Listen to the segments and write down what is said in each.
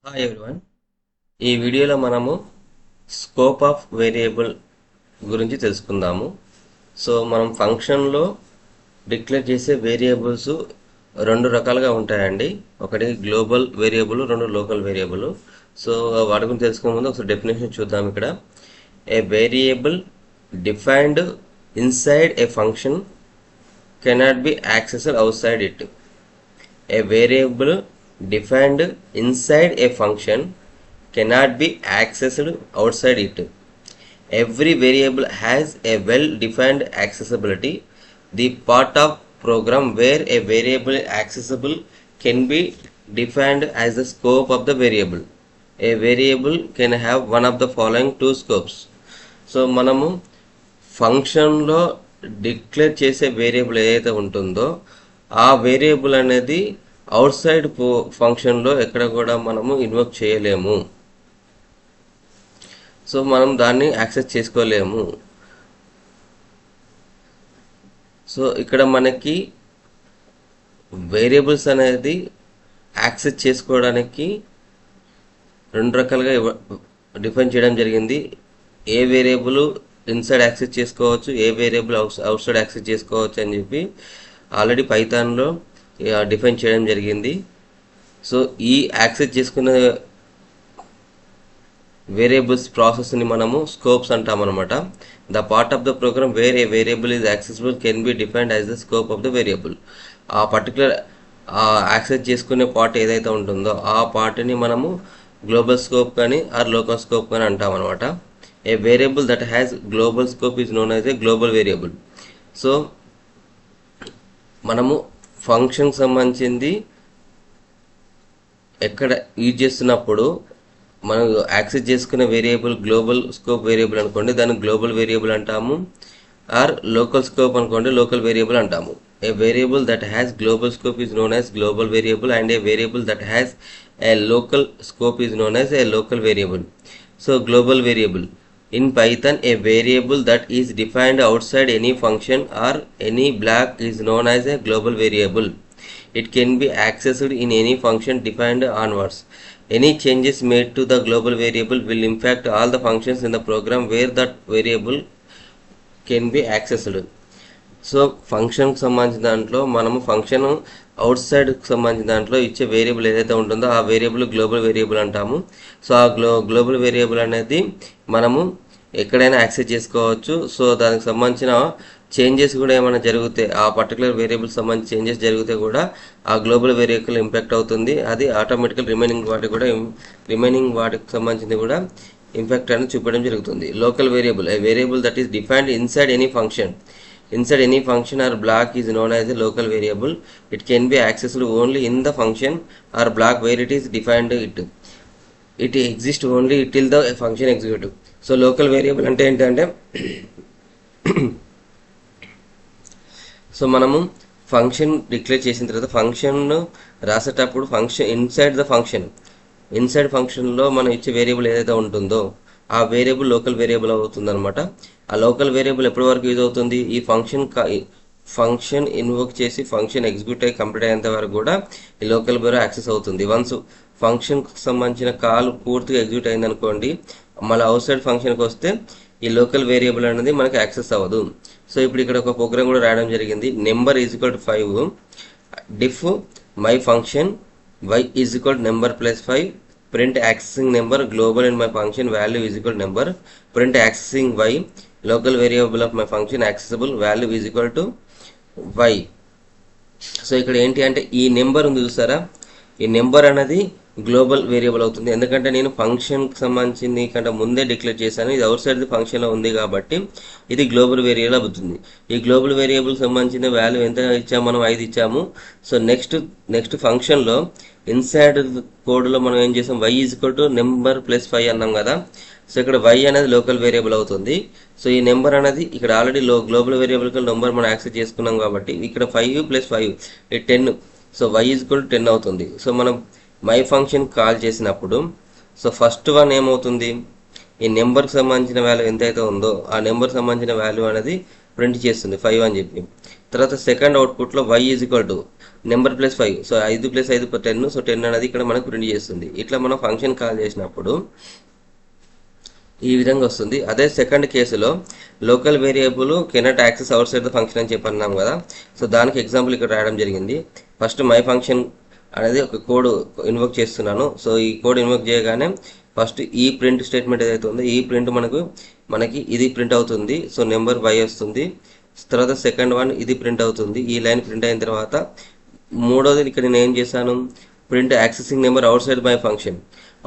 Hi everyone. ఈ వీడియోలో మనము స్కోప్ ఆఫ్ వేరియబుల్ గురించి తెలుసుకుందాము. సో మనం ఫంక్షన్లో డిక్లేర్ చేసే వేరియబుల్స్ రెండు రకాలుగా ఉంటాయండి. ఒకటి గ్లోబల్ వేరియబుల్, రెండు లోకల్ వేరియబుల్. సో వాటి గురించి తెలుసుకునే ముందు ఒకసారి డెఫినేషన్ చూద్దాం. ఇక్కడ a variable defined inside a function cannot be accessed outside it. A variable defined inside a function cannot be accessed outside it. Every variable has a well-defined accessibility. The part of program where a variable is accessible can be defined as the scope of the variable. A variable can have one of the following two scopes. So మనము ఫంక్షన్లో declare చేసే variable ఏదైతే ఉంటుందో ఆ variable అనేది out side ఫంక్షన్లో ఎక్కడ కూడా మనము ఇన్వోక్ చేయలేము. సో మనం దాన్ని యాక్సెస్ చేసుకోలేము. సో ఇక్కడ మనకి వేరియబుల్స్ అనేది యాక్సెస్ చేసుకోవడానికి రెండు రకాలుగా డిఫైన్ చేయడం జరిగింది. ఏ వేరియబుల్ ఇన్సైడ్ యాక్సెస్ చేసుకోవచ్చు, ఏ వేరియబుల్ అవుట్ సైడ్ యాక్సెస్ చేసుకోవచ్చు అని చెప్పి ఆల్రెడీ పైథాన్లో డిఫైన్ చేయడం జరిగింది. సో ఈ యాక్సెస్ చేసుకునే వేరియబుల్స్ ప్రాసెస్ని మనము స్కోప్స్ అంటాం అనమాట. The part of the program where a variable is accessible can be defined as the scope of the variable. ఆ పర్టికులర్ యాక్సెస్ చేసుకునే పార్ట్ ఏదైతే ఉంటుందో ఆ పార్ట్ని మనము గ్లోబల్ స్కోప్ కానీ ఆర్ లోకల్ స్కోప్ కానీ అంటాం అనమాట. A variable that has global scope is known as a global variable. So మనము ఫంక్షన్కి సంబంధించింది ఎక్కడ యూజ్ చేస్తున్నప్పుడు మనం యాక్సెస్ చేసుకునే వేరియబుల్ గ్లోబల్ స్కోప్ వేరియబుల్ అనుకోండి, దాన్ని గ్లోబల్ వేరియబుల్ అంటాము. ఆర్ లోకల్ స్కోప్ అనుకోండి, లోకల్ వేరియబుల్ అంటాము. A variable that has global scope is known as global variable and a variable that has a local scope is known as a local variable. So global variable in Python, a variable that is defined outside any function or any block is known as a global variable. It can be accessed in any function defined onwards. Any changes made to the global variable will impact all the functions in the program where that variable can be accessed. So ఫంక్షన్కి సంబంధించిన దాంట్లో మనము function out సైడ్కి సంబంధించిన దాంట్లో ఇచ్చే variable ఏదైతే ఉంటుందో ఆ వేరియబుల్ గ్లోబల్ వేరియబుల్ అంటాము. సో ఆ గ్లోబల్ వేరియబుల్ అనేది మనము ఎక్కడైనా యాక్సెస్ చేసుకోవచ్చు. సో దానికి సంబంధించిన చేంజెస్ కూడా ఏమైనా జరిగితే, ఆ పర్టికులర్ వేరియబుల్ సంబంధించి చేంజెస్ జరిగితే కూడా ఆ గ్లోబల్ వేరియబుల్ ఇంపాక్ట్ అవుతుంది. అది ఆటోమేటికల్ రిమైనింగ్ వాటికి సంబంధించింది కూడా ఇంపాక్ట్ అనేది చూపడం జరుగుతుంది. Local variable, A variable that is defined inside any function. Inside any function or block is known as a local variable. It can be accessed only in the function or block where it is defined. It exists only till the function execute. So local variable అంటే ఏంటంటే so మనము function declare చేసిన తర్వాత function రాసేటప్పుడు function inside ఫంక్షన్లో మనం ఇచ్చే variable ఏదైతే ఉంటుందో ఆ వేరియబుల్ లోకల్ వేరియబుల్ అవుతుంది అనమాట. ఆ లోకల్ వేరియబుల్ ఎప్పటి వరకు యూజ్ అవుతుంది? ఈ ఫంక్షన్ ఇన్వోక్ చేసి ఫంక్షన్ ఎగ్జిక్యూట్ అయ్యి కంప్లీట్ అయ్యేంత వరకు కూడా ఈ లోకల్ వేరియబుల్ యాక్సెస్ అవుతుంది. వన్స్ ఫంక్షన్కి సంబంధించిన కాల్ పూర్తిగా ఎగ్జిక్యూట్ అయింది అనుకోండి, మళ్ళీ అవుట్ సైడ్ ఫంక్షన్కి వస్తే ఈ లోకల్ వేరియబుల్ అనేది మనకి యాక్సెస్ అవ్వదు. సో ఇప్పుడు ఇక్కడ ఒక ప్రోగ్రామ్ కూడా రాయడం జరిగింది. Number is equal to 5, diff my function y is equal to number plus 5, print accessing number global in my function value is equal to number, print accessing y local variable of my function accessible value is equal to y. So ఇక్కడ ఏంటి అంటే ఈ number ఉంది చూసారా, ఈ number అనేది global variable అవుతుంది. ఎందుకంటే నేను ఫంక్షన్కి సంబంధించింది కంటే ముందే డిక్లేర్ చేశాను. ఇది అవుట్ సైడ్ ఫంక్షన్లో ఉంది కాబట్టి ఇది గ్లోబల్ వేరియబుల్ అవుతుంది. ఈ గ్లోబల్ వేరియబుల్ సంబంధించిన వాల్యూ ఎంత ఇచ్చాము? మనం 5 ఇచ్చాము. సో నెక్స్ట్ ఫంక్షన్లో ఇన్సైడ్ కోడ్లో మనం ఏం చేసాం? y is equal to number plus 5 అన్నాం కదా. సో ఇక్కడ y అనేది లోకల్ వేరియబుల్ అవుతుంది. సో ఈ నెంబర్ అనేది ఇక్కడ ఆల్రెడీ గ్లోబల్ వేరియబుల్ నెంబర్ మనం యాక్సెస్ చేసుకున్నాం కాబట్టి ఇక్కడ 5 plus 5 10. So y is equal to 10 అవుతుంది. సో మనం మై ఫంక్షన్ కాల్ చేసినప్పుడు సో ఫస్ట్ వన్ ఏమవుతుంది? ఈ నెంబర్కి సంబంధించిన వాల్యూ ఎంతైతే ఉందో ఆ నెంబర్కి సంబంధించిన వాల్యూ అనేది ప్రింట్ చేస్తుంది 5 అని చెప్పి. తర్వాత సెకండ్ అవుట్పుట్లో y is equal to number plus 5, so 5 + 5 10, so 10 అనేది ఇక్కడ మనకు ప్రింట్ చేస్తుంది. ఇట్లా మనం ఫంక్షన్ కాల్ చేసినప్పుడు ఈ విధంగా వస్తుంది. అదే సెకండ్ కేసులో local variable cannot access out side the function అని చెప్పన్నాం కదా. సో దానికి ఎగ్జాంపుల్ ఇక్కడ రాయడం జరిగింది. ఫస్ట్ మై ఫంక్షన్ అనేది ఒక కోడ్ ఇన్వోక్ చేస్తున్నాను. సో ఈ కోడ్ ఇన్వోక్ చేయగానే ఫస్ట్ ఈ ప్రింట్ స్టేట్మెంట్ ఏదైతే ఉందో ఈ ప్రింట్ మనకి ఇది ప్రింట్ అవుతుంది. సో నెంబర్ y వస్తుంది. తర్వాత సెకండ్ వన్ ఇది ప్రింట్ అవుతుంది. ఈ లైన్ ప్రింట్ అయిన తర్వాత మూడోది ఇక్కడ నేను ఏం చేశాను, print accessing number out side my function.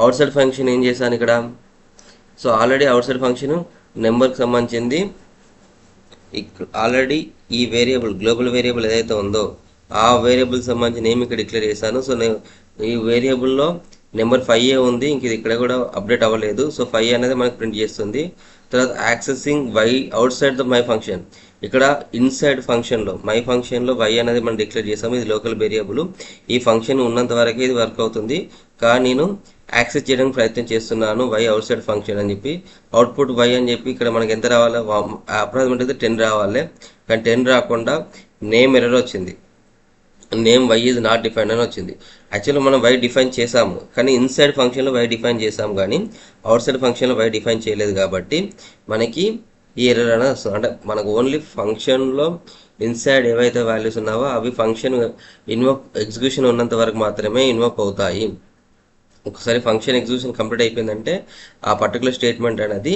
Out side function ఏం చేశాను ఇక్కడ, so already out side function నెంబర్కి సంబంధించింది. ఆల్రెడీ ఈ వేరియబుల్ గ్లోబల్ వేరియబుల్ ఏదైతే ఉందో ఆ వేరియబుల్ సంబంధించి నేమ్ ఇక్కడ డిక్లేర్ చేశాను. సో ఈ వేరియబుల్లో నెంబర్ 5 ఉంది, ఇంక ఇది ఇక్కడ కూడా అప్డేట్ అవ్వలేదు. సో 5 అనేది మనకు ప్రింట్ చేస్తుంది. తర్వాత accessing y out side the my function, ఇక్కడ ఇన్సైడ్ ఫంక్షన్లో మై ఫంక్షన్లో y అనేది మనం డిక్లేర్ చేసాము. ఇది లోకల్ వేరియబుల్. ఈ ఫంక్షన్ ఉన్నంత వరకే ఇది వర్క్ అవుతుంది. కానీ నేను యాక్సెస్ చేయడానికి ప్రయత్నం చేస్తున్నాను y అవుట్ సైడ్ ఫంక్షన్ అని చెప్పి. అవుట్పుట్ y అని చెప్పి ఇక్కడ మనకి ఎంత రావాలి, అప్రాక్సిమేట్ అయితే 10 రావాలి. కానీ 10 రాకుండా నేమ్ ఎర్రర్ వచ్చింది. Name y is not defined అని వచ్చింది. యాక్చువల్గా మనం y డిఫైన్ చేసాము, కానీ ఇన్సైడ్ ఫంక్షన్లో y డిఫైన్ చేసాము, కానీ అవుట్ సైడ్ ఫంక్షన్లో y డిఫైన్ చేయలేదు. కాబట్టి మనకి ఈ ఎర్రర్ అనేది వస్తుంది. అంటే మనకు ఓన్లీ ఫంక్షన్లో ఇన్సైడ్ ఏవైతే వాల్యూస్ ఉన్నావో అవి ఫంక్షన్ ఎగ్జిక్యూషన్ ఉన్నంత వరకు మాత్రమే ఇన్వోక్ అవుతాయి. ఒకసారి ఫంక్షన్ ఎగ్జిక్యూషన్ కంప్లీట్ అయిపోయిందంటే ఆ పర్టికులర్ స్టేట్మెంట్ అనేది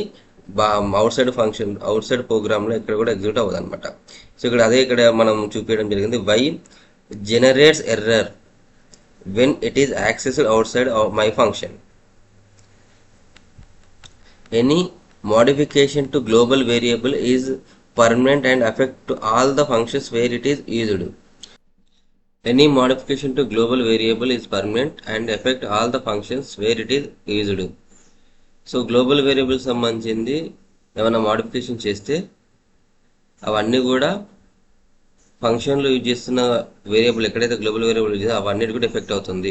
అవుట్ సైడ్ ప్రోగ్రామ్లో ఇక్కడ కూడా ఎగ్జిక్యూట్ అవ్వదు అనమాట. సో ఇక్కడ మనం చూపించడం జరిగింది. y generates error when it is accessed outside of my function. Any modification to global variable is permanent and affect to all the functions where it is used. Any modification to global variable is permanent and affect all the functions where it is used. So global variable సంబంధించింది ఏమైనా modification చేస్తే అవన్నీ కూడా ఫంక్షన్లో use చేస్తున్న variable ఎక్కడైతే global variable use చేస్తే అవన్నీ కూడా ఎఫెక్ట్ అవుతుంది.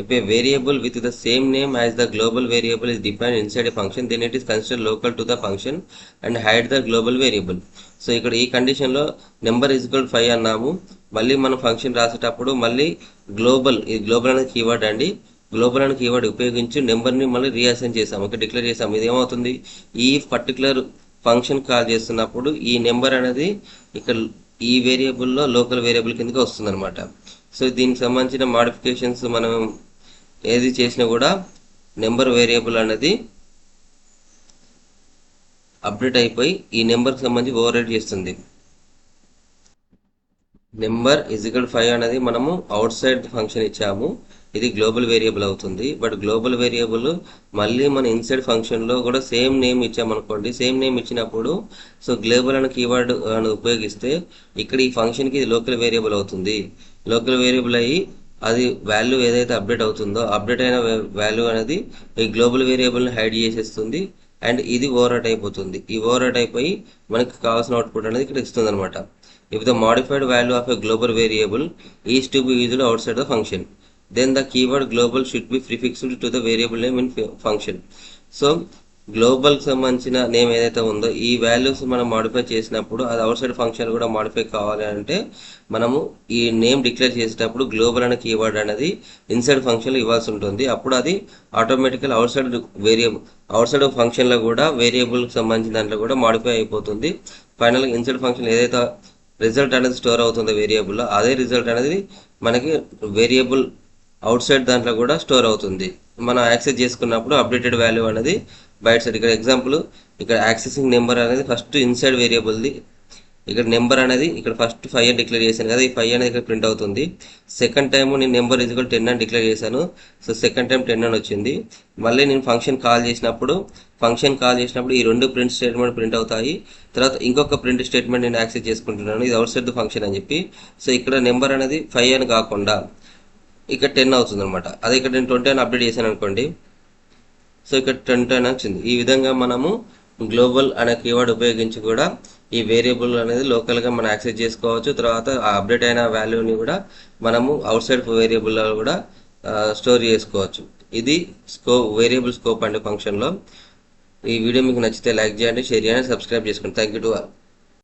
If a variable with the same name as the global variable is defined inside a function, then it is considered local to the function and hide the global variable. So ఇక్కడ ఈ కండిషన్లో number is equal 5 అన్నాము. మళ్ళీ మనం function రాసేటప్పుడు మళ్ళీ ఈ global అనే కీవర్డ్ అండి, గ్లోబల్ అనే కీవర్డ్ ఉపయోగించి నెంబర్ని మళ్ళీ రీఅసైన్ చేసాము, ఇక్కడ డిక్లేర్ చేసాము. ఇది ఏమవుతుంది, ఈ పర్టికులర్ ఫంక్షన్ కాల్ చేస్తున్నప్పుడు ఈ నెంబర్ అనేది ఇక్కడ ఈ వేరియబుల్లో లోకల్ వేరియబుల్ కిందకి వస్తుంది అనమాట. సో దీనికి సంబంధించిన మోడిఫికేషన్స్ మనం ఏది చేసినా కూడా నెంబర్ వేరియబుల్ అనేది అప్డేట్ అయిపోయి ఈ నెంబర్కి సంబంధించి ఓవర్ రైడ్ చేస్తుంది. నెంబర్ ఈజ్ ఈక్వల్ 5 అనేది మనము అవుట్ సైడ్ ఫంక్షన్ ఇచ్చాము, ఇది గ్లోబల్ వేరియబుల్ అవుతుంది. బట్ గ్లోబల్ వేరియబుల్ మళ్ళీ మన ఇన్సైడ్ ఫంక్షన్లో కూడా సేమ్ నేమ్ ఇచ్చామనుకోండి, సేమ్ నేమ్ ఇచ్చినప్పుడు సో గ్లోబల్ అనే కీవర్డ్ అని ఉపయోగిస్తే ఇక్కడ ఈ ఫంక్షన్కి ఇది లోకల్ వేరియబుల్ అవుతుంది. లోకల్ వేరియబుల్ అయ్యి అది వాల్యూ ఏదైతే అప్డేట్ అవుతుందో అప్డేట్ అయిన వాల్యూ అనేది ఈ గ్లోబల్ వేరియబుల్ని హైడ్ చేసేస్తుంది అండ్ ఇది ఓవర్ రైట్ అయిపోతుంది. ఈ ఓవర్ రైట్ అయిపోయి మనకి కావాల్సిన అవుట్పుట్ అనేది ఇక్కడ ఇస్తుంది అనమాట. If the modified value of a global variable is to be used outside the function, then the keyword global should be prefixed to the variable name in function. So global సంబంధించిన name ఏదైతే ఉందో ఈ values మనం modify చేసినప్పుడు అది out side function కూడా modify కావాలి అంటే మనము ఈ నేమ్ డిక్లేర్ చేసేటప్పుడు గ్లోబల్ అనే కీవర్డ్ అనేది ఇన్సైడ్ ఫంక్షన్లో ఇవ్వాల్సి ఉంటుంది. అప్పుడు అది ఆటోమేటికల్ అవుట్ సైడ్ ఫంక్షన్లో కూడా వేరియబుల్కి సంబంధించిన దాంట్లో కూడా మాడిఫై అయిపోతుంది. ఫైనల్గా ఇన్సైడ్ ఫంక్షన్ ఏదైతే రిజల్ట్ అనేది స్టోర్ అవుతుంది వేరియబుల్లో, అదే రిజల్ట్ అనేది మనకి వేరియబుల్ అవుట్ సైడ్ దాంట్లో కూడా స్టోర్ అవుతుంది. మనం యాక్సెస్ చేసుకున్నప్పుడు అప్డేటెడ్ వాల్యూ అనేది బయట సైడ్. ఇక్కడ ఎగ్జాంపుల్ ఇక్కడ యాక్సెసింగ్ నెంబర్ అనేది ఫస్ట్ ఇన్సైడ్ వేరియబుల్ది, ఇక్కడ నెంబర్ అనేది ఇక్కడ ఫస్ట్ 5 అని డిక్లేర్ చేశాను కదా, ఈ 5 అనేది ఇక్కడ ప్రింట్ అవుతుంది. సెకండ్ టైం నేను నెంబర్ ఈజ్ ఈక్వల్ 10 అని డిక్లేర్ చేశాను, సో సెకండ్ టైం 10 అని వచ్చింది. మళ్ళీ నేను ఫంక్షన్ కాల్ చేసినప్పుడు ఈ రెండు ప్రింట్ స్టేట్మెంట్ ప్రింట్ అవుతాయి. తర్వాత ఇంకొక ప్రింట్ స్టేట్మెంట్ నేను యాక్సెస్ చేసుకుంటున్నాను, ఇది అవుట్ సైడ్ ద ఫంక్షన్ అని చెప్పి. సో ఇక్కడ నెంబర్ అనేది 5 అని కాకుండా ఇక్కడ 10 అవుతుంది అనమాట. అదే ఇక్కడ నేను 20 అని అప్డేట్ చేశాను అనుకోండి, సో ఇక్కడ 20 అని వచ్చింది. ఈ విధంగా మనము గ్లోబల్ అనే కీవర్డ్ ఉపయోగించి కూడా ఈ వేరియబుల్ అనేది లోకల్గా మనం యాక్సెస్ చేసుకోవచ్చు. తర్వాత ఆ అప్డేట్ అయిన వాల్యూని కూడా మనము అవుట్ సైడ్ వేరియబుల్లో కూడా స్టోర్ చేసుకోవచ్చు. ఇది వేరియబుల్ స్కోప్ అండి ఫంక్షన్లో. ఈ వీడియో మీకు నచ్చితే లైక్ చేయండి, షేర్ చేయండి, సబ్స్క్రైబ్ చేసుకోండి. Thank you to all.